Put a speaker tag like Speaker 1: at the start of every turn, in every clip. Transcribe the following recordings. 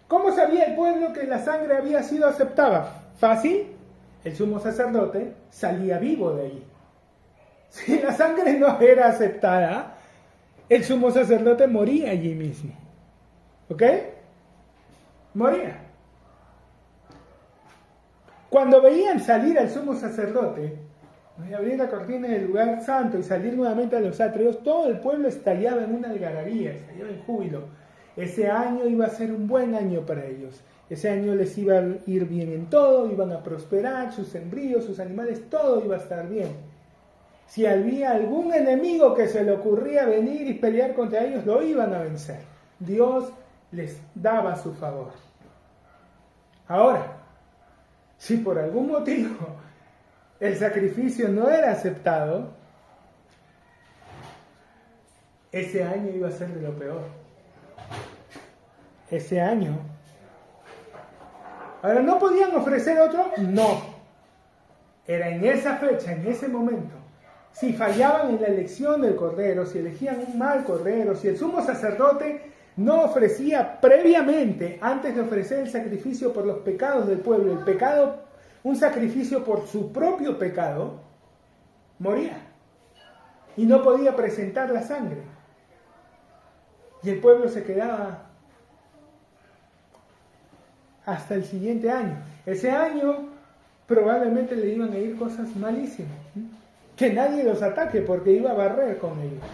Speaker 1: ¿Cómo sabía el pueblo que la sangre había sido aceptada? Fácil, el sumo sacerdote salía vivo de allí. Si la sangre no era aceptada, el sumo sacerdote moría allí mismo. ¿Ok? Moría. Cuando veían salir al sumo sacerdote, abrir la cortina del lugar santo y salir nuevamente a los atrios, todo el pueblo estallaba en una algarabía, estallaba en júbilo. Ese año iba a ser un buen año para ellos. Ese año les iba a ir bien en todo, iban a prosperar, sus sembríos, sus animales, todo iba a estar bien. Si había algún enemigo que se le ocurría venir y pelear contra ellos, lo iban a vencer. Dios les daba su favor. Ahora, si por algún motivo el sacrificio no era aceptado, ese año iba a ser de lo peor. Ese año. Ahora, ¿no podían ofrecer otro? No. Era en esa fecha, en ese momento. Si fallaban en la elección del cordero, si elegían un mal cordero, si el sumo sacerdote no ofrecía previamente, antes de ofrecer el sacrificio por los pecados del pueblo, el pecado, un sacrificio por su propio pecado, moría. Y no podía presentar la sangre. Y el pueblo se quedaba hasta el siguiente año. Ese año probablemente le iban a ir cosas malísimas. Que nadie los ataque porque iba a barrer con ellos.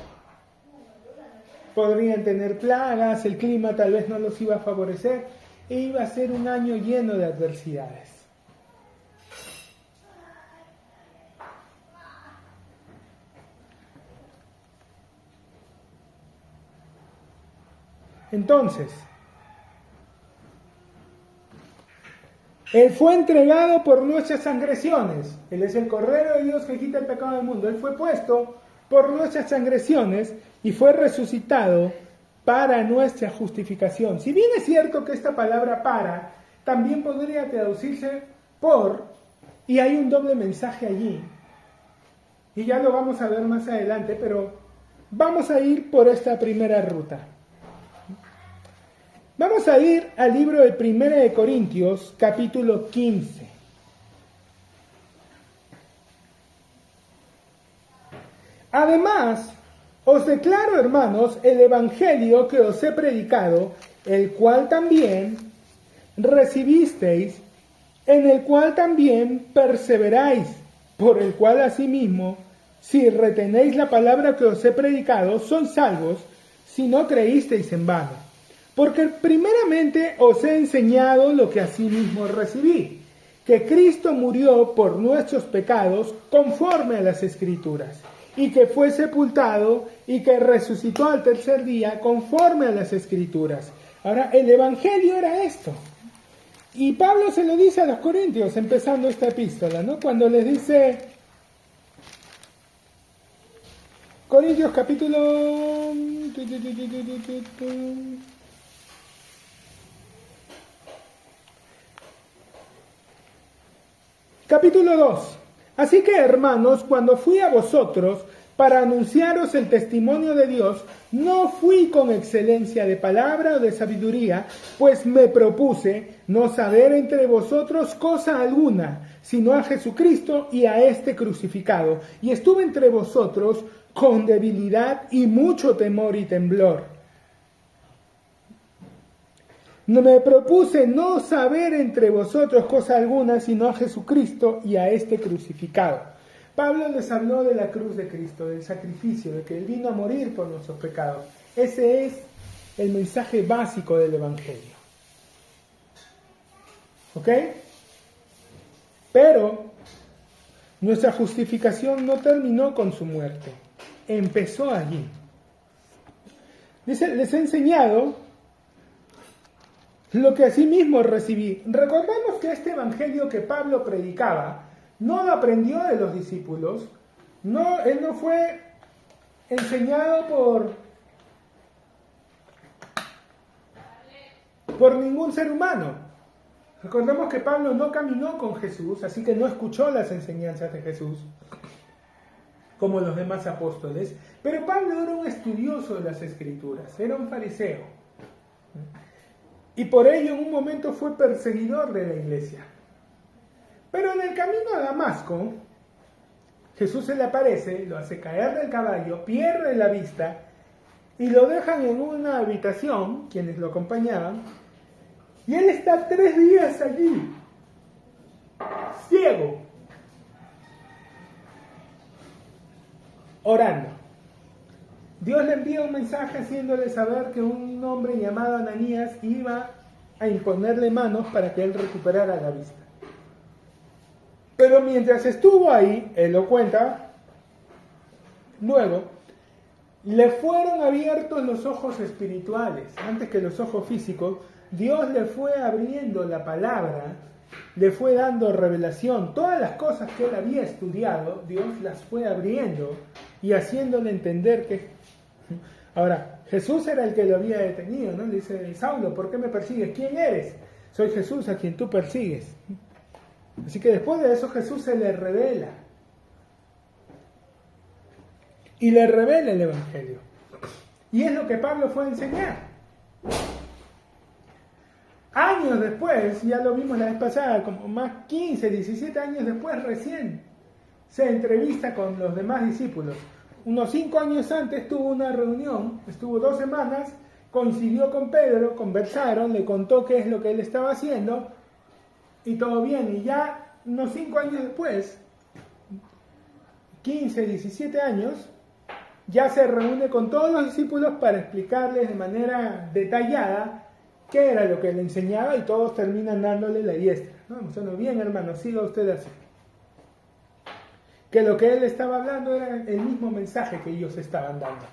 Speaker 1: Podrían tener plagas, el clima tal vez no los iba a favorecer, e iba a ser un año lleno de adversidades. Entonces, Él fue entregado por nuestras transgresiones. Él es el Cordero de Dios que quita el pecado del mundo. Él fue puesto por nuestras transgresiones y fue resucitado para nuestra justificación. Si bien es cierto que esta palabra para también podría traducirse por, y hay un doble mensaje allí. Y ya lo vamos a ver más adelante, pero vamos a ir por esta primera ruta. Vamos a ir al libro de 1 de Corintios, capítulo 15. Además, os declaro, hermanos, el evangelio que os he predicado, el cual también recibisteis, en el cual también perseveráis, por el cual asimismo, si retenéis la palabra que os he predicado, sois salvos, si no creísteis en vano. Porque primeramente os he enseñado lo que asimismo recibí, que Cristo murió por nuestros pecados conforme a las Escrituras, y que fue sepultado y que resucitó al tercer día conforme a las Escrituras. Ahora, el Evangelio era esto. Y Pablo se lo dice a los Corintios, empezando esta epístola, ¿no? Cuando les dice, Corintios capítulo... Capítulo 2. Así que, hermanos, cuando fui a vosotros para anunciaros el testimonio de Dios, no fui con excelencia de palabra o de sabiduría, pues me propuse no saber entre vosotros cosa alguna, sino a Jesucristo y a este crucificado. Y estuve entre vosotros con debilidad y mucho temor y temblor. No me propuse no saber entre vosotros cosa alguna, sino a Jesucristo y a este crucificado. Pablo les habló de la cruz de Cristo, del sacrificio, de que Él vino a morir por nuestros pecados. Ese es el mensaje básico del Evangelio. ¿Ok? Pero nuestra justificación no terminó con su muerte. Empezó allí. Dice, les he enseñado lo que asimismo recibí. Recordemos que este evangelio que Pablo predicaba no lo aprendió de los discípulos, él no fue enseñado por ningún ser humano. Recordemos que Pablo no caminó con Jesús, así que no escuchó las enseñanzas de Jesús como los demás apóstoles, pero Pablo era un estudioso de las Escrituras, era un fariseo. y por ello en un momento fue perseguidor de la iglesia. Pero en el camino a Damasco, Jesús se le aparece, lo hace caer del caballo, pierde la vista y lo dejan en una habitación, quienes lo acompañaban, y él está 3 días allí, ciego, orando. Dios le envía un mensaje haciéndole saber que un hombre llamado Ananías iba a imponerle manos para que él recuperara la vista. Pero mientras estuvo ahí, él lo cuenta, luego, le fueron abiertos los ojos espirituales, antes que los ojos físicos. Dios le fue abriendo la palabra, le fue dando revelación. Todas las cosas que él había estudiado, Dios las fue abriendo y haciéndole entender que... Ahora, Jesús era el que lo había detenido, ¿no? Le dice, Saulo, ¿por qué me persigues? ¿Quién eres? Soy Jesús a quien tú persigues. Así que después de eso Jesús se le revela. Y le revela el Evangelio. Y es lo que Pablo fue a enseñar. Años después, ya lo vimos la vez pasada, como más 15, 17 años después recién, se entrevista con los demás discípulos. Unos 5 años antes tuvo una reunión, estuvo 2 semanas, coincidió con Pedro, conversaron, le contó qué es lo que él estaba haciendo, y todo bien. Y ya unos 5 años después, 15, 17 años, ya se reúne con todos los discípulos para explicarles de manera detallada qué era lo que le enseñaba, y todos terminan dándole la diestra. ¿No? Bueno, bien, hermano, siga usted así. Que lo que él estaba hablando era el mismo mensaje que ellos estaban dando.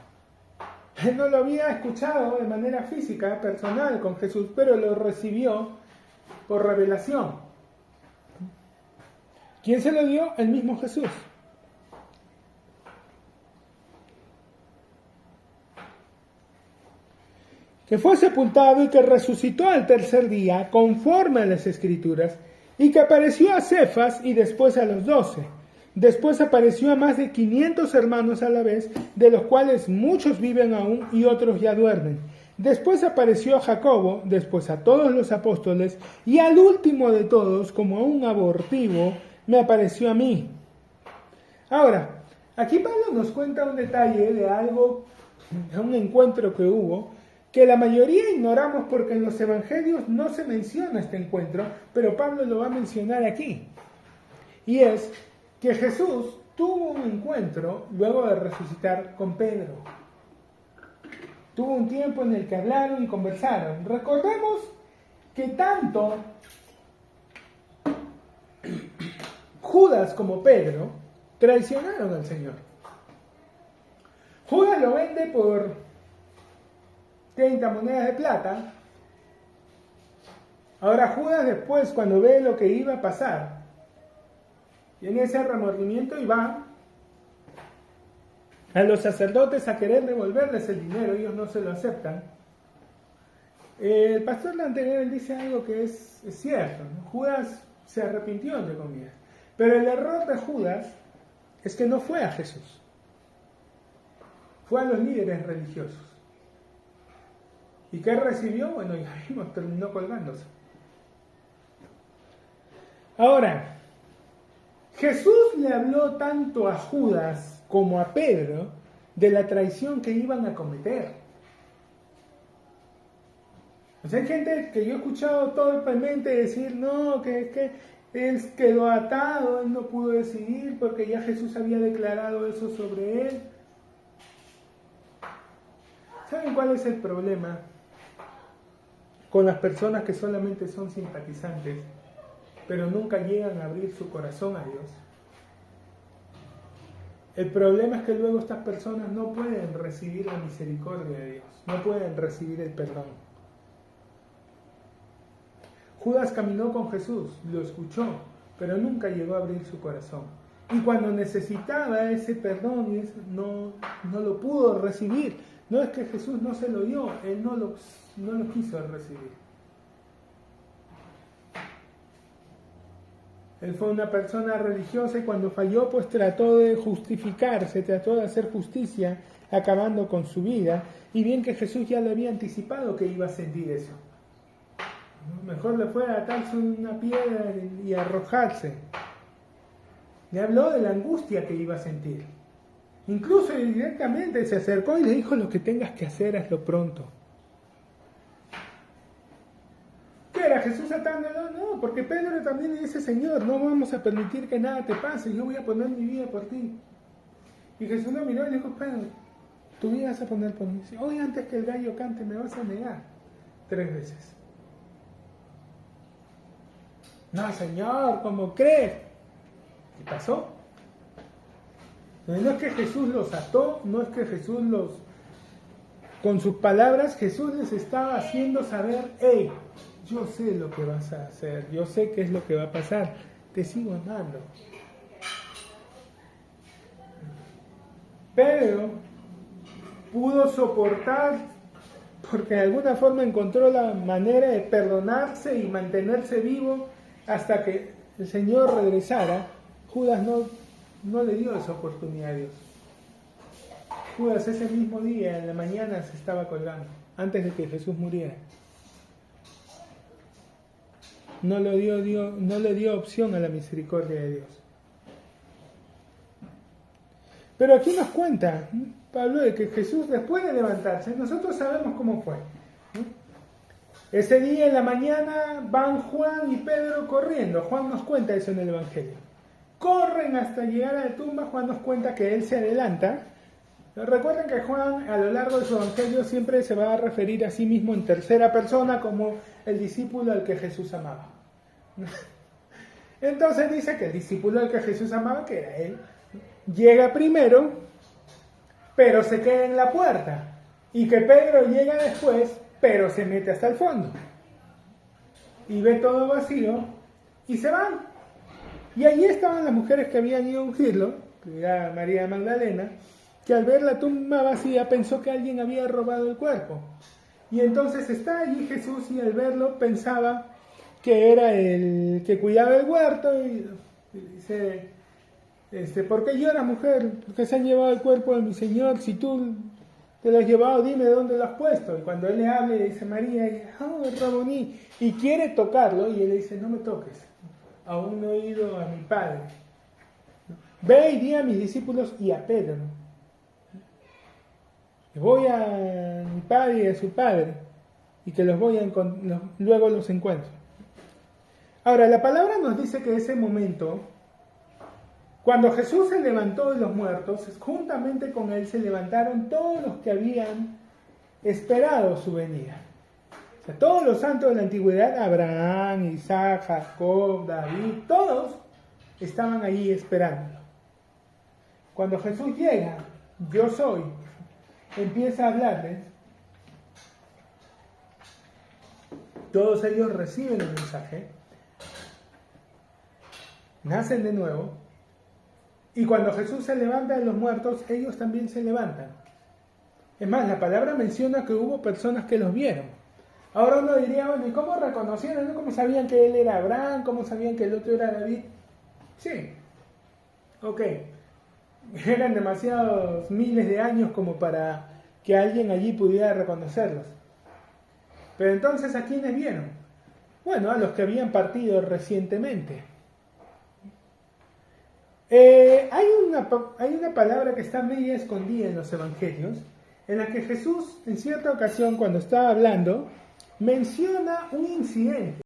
Speaker 1: Él no lo había escuchado de manera física, personal con Jesús, pero lo recibió por revelación. ¿Quién se lo dio? El mismo Jesús. Que fue sepultado y que resucitó al tercer día, conforme a las Escrituras, y que apareció a Cefas y después a los 12. Después apareció a más de 500 hermanos a la vez, de los cuales muchos viven aún y otros ya duermen. Después apareció a Jacobo, después a todos los apóstoles, y al último de todos, como a un abortivo, me apareció a mí. Ahora, aquí Pablo nos cuenta un detalle de algo, de un encuentro que hubo, que la mayoría ignoramos porque en los evangelios no se menciona este encuentro, pero Pablo lo va a mencionar aquí. Y es que Jesús tuvo un encuentro luego de resucitar con Pedro. Tuvo un tiempo en el que hablaron y conversaron. Recordemos que tanto Judas como Pedro traicionaron al Señor. Judas lo vende por 30 monedas de plata. Ahora Judas después, cuando ve lo que iba a pasar, tiene ese remordimiento y va a los sacerdotes a querer devolverles el dinero. Ellos no se lo aceptan. El pastor anterior dice algo que es cierto, ¿no? Judas se arrepintió, entre comillas. Pero el error de Judas es que no fue a Jesús. Fue a los líderes religiosos. ¿Y qué recibió? Bueno, ya vimos, terminó colgándose. Ahora, Jesús le habló tanto a Judas como a Pedro de la traición que iban a cometer. O sea, hay gente que yo he escuchado torpemente decir, no, que él quedó atado, él no pudo decidir porque ya Jesús había declarado eso sobre él. ¿Saben cuál es el problema con las personas que solamente son simpatizantes, pero nunca llegan a abrir su corazón a Dios? El problema es que luego estas personas no pueden recibir la misericordia de Dios, no pueden recibir el perdón. Judas caminó con Jesús, lo escuchó, pero nunca llegó a abrir su corazón. Y cuando necesitaba ese perdón, no lo pudo recibir. No es que Jesús no se lo dio, él no lo quiso recibir. Él fue una persona religiosa y cuando falló, pues trató de justificarse, trató de hacer justicia, acabando con su vida. Y bien que Jesús ya le había anticipado que iba a sentir eso. mejor le fue a atarse una piedra y arrojarse. Le habló de la angustia que iba a sentir. Incluso directamente se acercó y le dijo: lo que tengas que hacer, hazlo pronto. ¿Qué era Jesús atándolo? No, porque Pedro también le dice: Señor, no vamos a permitir que nada te pase, yo voy a poner mi vida por ti. Y Jesús lo miró y le dijo: Pedro, tu vida vas a poner por mí. Hoy antes que el gallo cante me vas a negar 3 veces. No, Señor, ¿cómo crees? ¿Qué pasó? No es que Jesús los ató, no es que Jesús los... Con sus palabras Jesús les estaba haciendo saber: hey, yo sé lo que vas a hacer, yo sé qué es lo que va a pasar, te sigo amando. Pedro pudo soportar porque de alguna forma encontró la manera de perdonarse y mantenerse vivo hasta que el Señor regresara. Judas no le dio esa oportunidad a Dios. Judas ese mismo día, en la mañana, se estaba colgando, antes de que Jesús muriera. No le dio opción a la misericordia de Dios. Pero aquí nos cuenta Pablo de que Jesús, después de levantarse, nosotros sabemos cómo fue. Ese día en la mañana van Juan y Pedro corriendo. Juan nos cuenta eso en el Evangelio. Corren hasta llegar a la tumba. Juan nos cuenta que él se adelanta. Recuerden que Juan, a lo largo de su Evangelio, siempre se va a referir a sí mismo en tercera persona como el discípulo al que Jesús amaba. Entonces dice que el discípulo al que Jesús amaba, que era él, llega primero, pero se queda en la puerta. Y que Pedro llega después, pero se mete hasta el fondo. Y ve todo vacío y se van. Y allí estaban las mujeres que habían ido a ungirlo, que era María Magdalena, que al ver la tumba vacía pensó que alguien había robado el cuerpo. Y entonces está allí Jesús y al verlo pensaba que era el que cuidaba el huerto y dice: ¿por qué lloras, mujer? ¿Por qué se han llevado el cuerpo de mi Señor? Si tú te lo has llevado, dime dónde lo has puesto. Y cuando él le habla, le dice María: ¡oh, Raboní! Y quiere tocarlo y él le dice: no me toques, aún no he ido a mi Padre. Ve y di a mis discípulos y a Pedro: voy a mi Padre y a su Padre, y que luego los encuentro. Ahora, la palabra nos dice que ese momento, cuando Jesús se levantó de los muertos, juntamente con él se levantaron todos los que habían esperado su venida. O sea, todos los santos de la antigüedad, Abraham, Isaac, Jacob, David, todos estaban allí esperándolo. Cuando Jesús llega, yo soy, empieza a hablarles, todos ellos reciben el mensaje, nacen de nuevo, y cuando Jesús se levanta de los muertos, ellos también se levantan. Es más, la palabra menciona que hubo personas que los vieron. Ahora uno diría: bueno, ¿y cómo reconocieron? ¿No? ¿Cómo sabían que él era Abraham? ¿Cómo sabían que el otro era David? Sí, ok. Eran demasiados miles de años como para que alguien allí pudiera reconocerlos. Pero entonces, ¿a quiénes vieron? Bueno, a los que habían partido recientemente. Hay una palabra que está media escondida en los evangelios, en la que Jesús, en cierta ocasión, cuando estaba hablando, menciona un incidente.